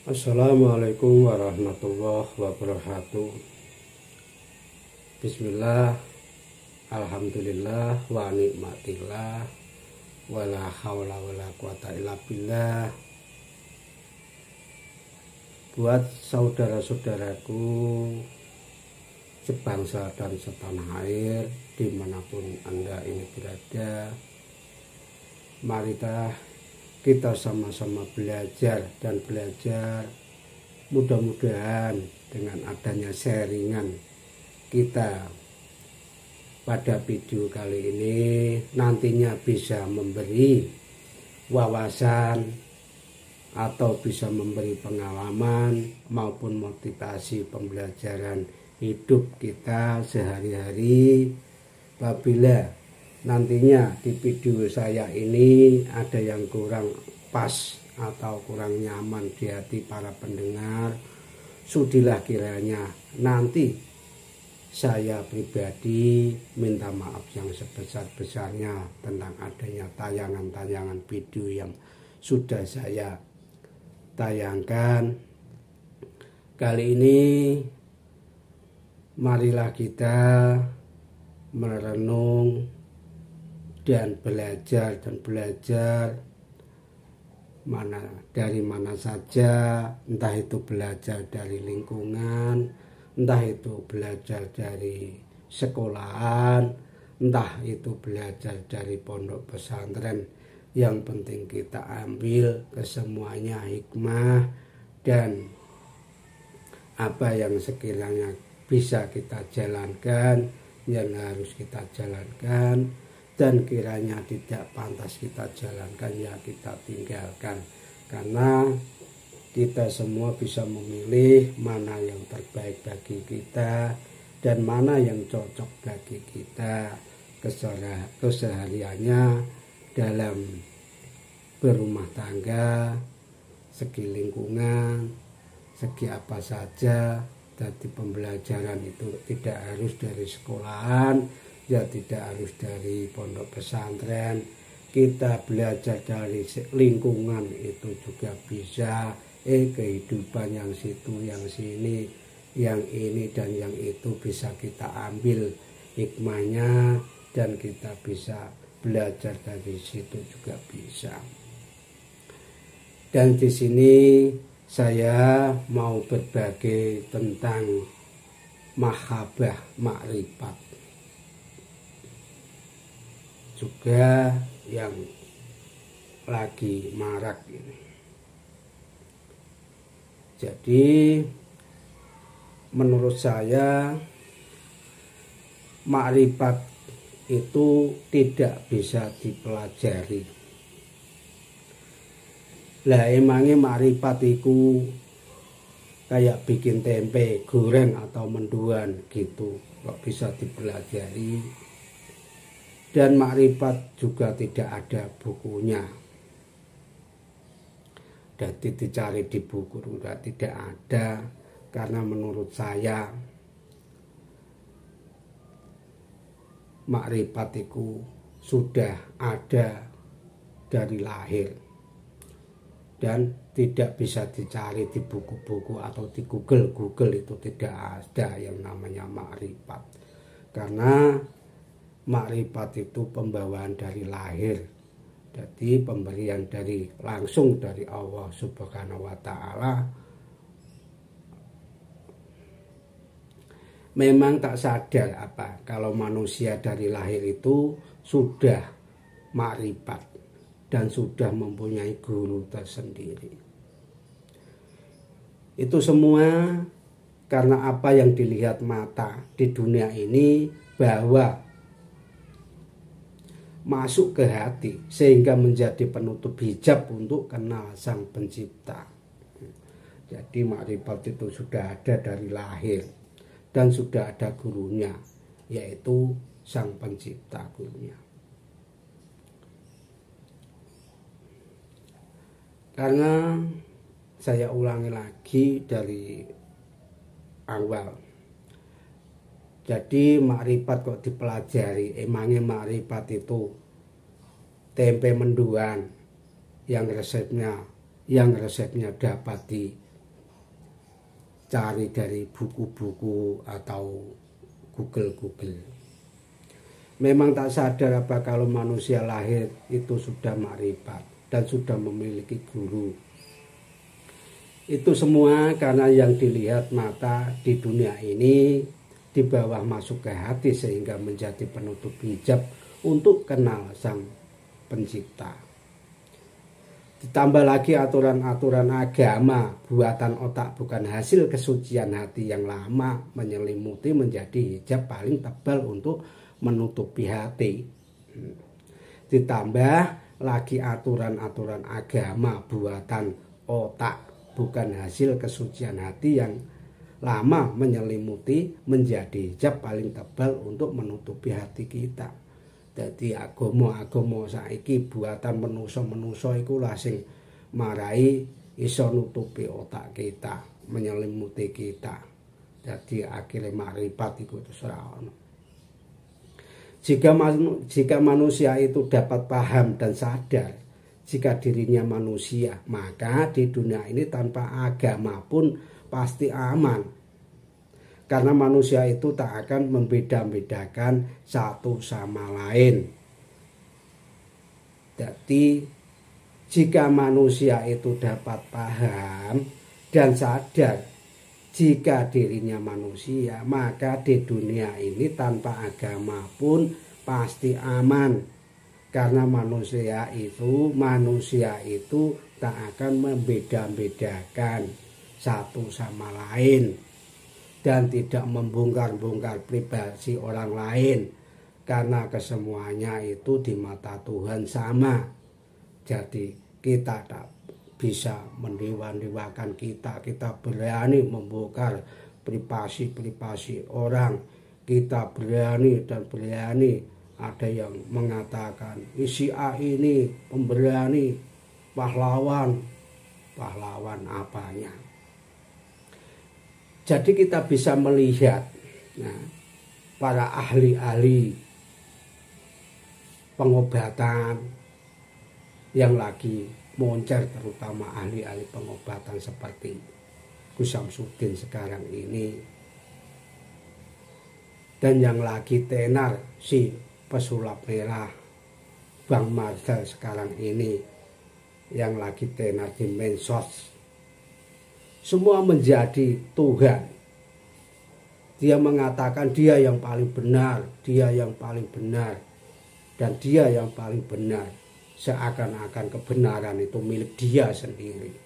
Assalamualaikum warahmatullahi wabarakatuh. Bismillah, alhamdulillah, wa nikmatillah, wala haula wala quwata illa billah. Buat saudara-saudaraku sebangsa dan setanah air dimanapun Anda ini berada, mari kita sama-sama belajar dan belajar. Mudah-mudahan dengan adanya sharingan kita pada video kali ini nantinya bisa memberi wawasan atau bisa memberi pengalaman maupun motivasi pembelajaran hidup kita sehari-hari. Apabila nantinya di video saya ini ada yang kurang pas atau kurang nyaman di hati para pendengar, sudilah kiranya nanti saya pribadi minta maaf yang sebesar-besarnya tentang adanya tayangan-tayangan video yang sudah saya tayangkan. Kali ini marilah kita merenung dan belajar dari mana saja, entah itu belajar dari lingkungan, entah itu belajar dari sekolahan, entah itu belajar dari pondok pesantren. Yang penting kita ambil kesemuanya hikmah dan apa yang sekiranya bisa kita jalankan, yang harus kita jalankan, dan kiranya tidak pantas kita jalankan ya kita tinggalkan, karena kita semua bisa memilih mana yang terbaik bagi kita dan mana yang cocok bagi kita kesehariannya dalam berumah tangga, segi lingkungan, segi apa saja. Jadi pembelajaran itu tidak harus dari sekolahan, ya tidak harus dari pondok pesantren. Kita belajar dari lingkungan itu juga bisa. Kehidupan yang situ, yang sini, yang ini dan yang itu bisa kita ambil hikmahnya dan kita bisa belajar dari situ juga bisa. Dan di sini saya mau berbagi tentang mahabbah makrifat, juga yang lagi marak ini. Jadi menurut saya makrifat itu tidak bisa dipelajari. Lah emangnya makrifat itu kayak bikin tempe goreng atau menduan gitu, kok bisa dipelajari? Dan makrifat juga tidak ada bukunya. Jadi dicari di buku sudah tidak ada, karena menurut saya makrifat itu sudah ada dari lahir dan tidak bisa dicari di buku-buku atau di Google itu tidak ada yang namanya makrifat, karena makrifat itu pembawaan dari lahir, jadi pemberian dari langsung dari Allah Subhanahu wa Ta'ala. Memang tak sadar kalau manusia dari lahir itu sudah makrifat dan sudah mempunyai guru tersendiri. Itu semua karena apa yang dilihat mata di dunia ini bahwa masuk ke hati sehingga menjadi penutup hijab untuk kenal Sang Pencipta. Jadi makrifat itu sudah ada dari lahir dan sudah ada gurunya, yaitu Sang Pencipta gurunya. Karena saya ulangi lagi dari awal. Jadi makrifat kok dipelajari? Emangnya makrifat itu tempe menduan yang resepnya dapat di cari dari buku-buku atau Google. Memang tak sadar apa kalau manusia lahir itu sudah makrifat dan sudah memiliki guru. Itu semua karena yang dilihat mata di dunia ini di bawah masuk ke hati sehingga menjadi penutup hijab untuk kenal sang pencipta. Ditambah lagi aturan-aturan agama buatan otak bukan hasil kesucian hati yang lama menyelimuti menjadi hijab paling tebal untuk menutupi hati. Ditambah lagi aturan-aturan agama buatan otak bukan hasil kesucian hati yang lama menyelimuti menjadi hijab paling tebal untuk menutupi hati kita. Jadi agama saiki buatan menusa iku lah sing marai iso nutupi otak kita, menyelimuti kita. Jadi akhirnya makrifat iku terus ora ono. Jika manusia itu dapat paham dan sadar jika dirinya manusia, maka di dunia ini tanpa agama pun pasti aman. Karena manusia itu tak akan membeda-bedakan satu sama lain. Jadi jika manusia itu dapat paham dan sadar jika dirinya manusia, maka di dunia ini tanpa agama pun pasti aman. Karena manusia itu tak akan membeda-bedakan satu sama lain. Dan tidak membongkar-bongkar privasi orang lain. Karena kesemuanya itu di mata Tuhan sama. Jadi kita tak bisa mendewa-dewakan kita. Kita berani membongkar privasi orang. Kita berani ada yang mengatakan isi A ini pemberani pahlawan apanya. Jadi kita bisa melihat para ahli-ahli pengobatan yang lagi moncer, terutama ahli-ahli pengobatan seperti Gus Samsudin sekarang ini, dan yang lagi tenar si pesulap merah Bang Marcel sekarang ini, yang lagi tenar di Mensos. Semua menjadi Tuhan. Dia mengatakan dia yang paling benar, dia yang paling benar, dan dia yang paling benar. Seakan-akan kebenaran itu milik dia sendiri.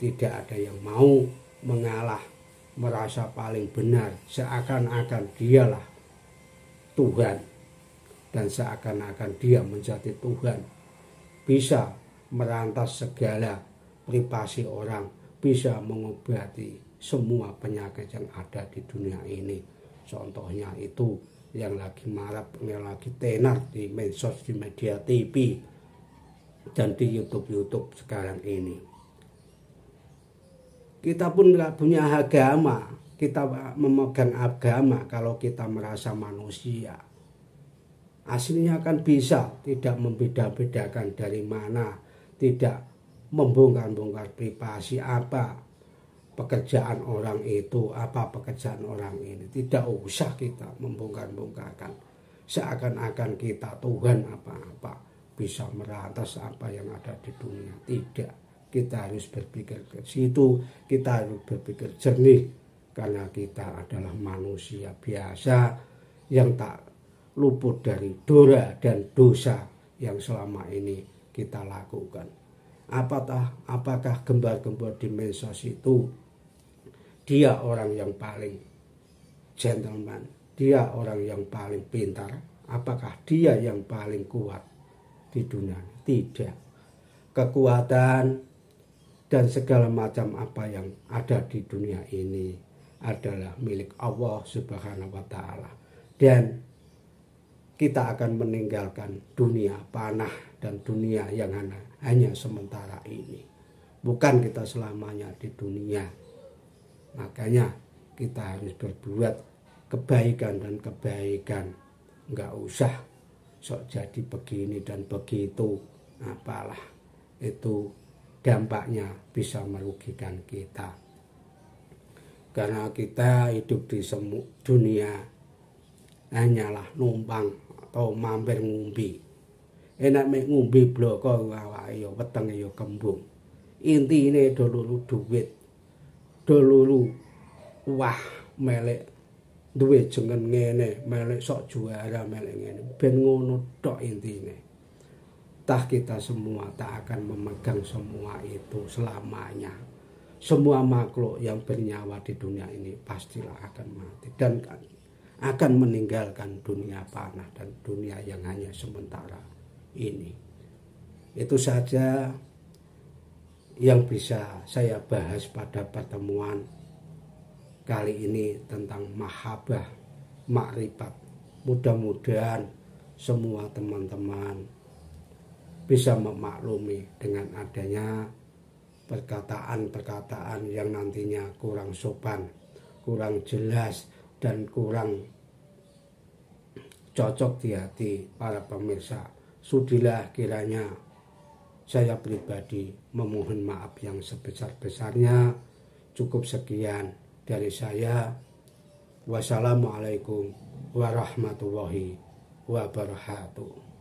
Tidak ada yang mau mengalah, merasa paling benar. Seakan-akan dialah Tuhan. Dan seakan-akan dia menjadi Tuhan. Bisa merantas segala privasi orang, bisa mengobati semua penyakit yang ada di dunia ini. Contohnya itu yang lagi marak, yang lagi tenar di medsos, di media TV, dan di YouTube sekarang ini. Kita pun nggak punya agama, kita memegang agama kalau kita merasa manusia. Aslinya kan bisa tidak membeda-bedakan dari mana, tidak membongkar-bongkar privasi apa pekerjaan orang itu, apa pekerjaan orang ini. Tidak usah kita membongkar-bongkarkan. Seakan-akan kita Tuhan apa-apa, bisa merantas apa yang ada di dunia. Tidak, kita harus berpikir ke situ, kita harus berpikir jernih. Karena kita adalah manusia biasa yang tak luput dari dora dan dosa yang selama ini kita lakukan. Apakah gembar-gembor di medsos itu dia orang yang paling gentleman, dia orang yang paling pintar, apakah dia yang paling kuat di dunia? Tidak. Kekuatan dan segala macam apa yang ada di dunia ini adalah milik Allah Subhanahu wa Ta'ala. Dan kita akan meninggalkan dunia panah dan dunia yang hanya sementara ini. Bukan kita selamanya di dunia. Makanya kita harus berbuat kebaikan dan kebaikan. Enggak usah sok jadi begini dan begitu. Apalah itu dampaknya bisa merugikan kita. Karena kita hidup di dunia hanyalah numpang atau mampir ngumpi. Enak mek ngumpi bloko awake ya wetenge ya kembung. Intine do lulu duit. Do lulu wah melek duwe jeneng ngene, melek sok juara, melek ngene. Ben ngono tok intine. Tah kita semua tak akan memegang semua itu selamanya. Semua makhluk yang bernyawa di dunia ini pastilah akan mati dan akan meninggalkan dunia panah dan dunia yang hanya sementara ini. Itu saja yang bisa saya bahas pada pertemuan kali ini tentang mahabbah, makrifat. Mudah-mudahan semua teman-teman bisa memaklumi dengan adanya perkataan-perkataan yang nantinya kurang sopan, kurang jelas, dan kurang cocok di hati para pemirsa. Sudilah kiranya saya pribadi memohon maaf yang sebesar-besarnya. Cukup sekian dari saya. Wassalamualaikum warahmatullahi wabarakatuh.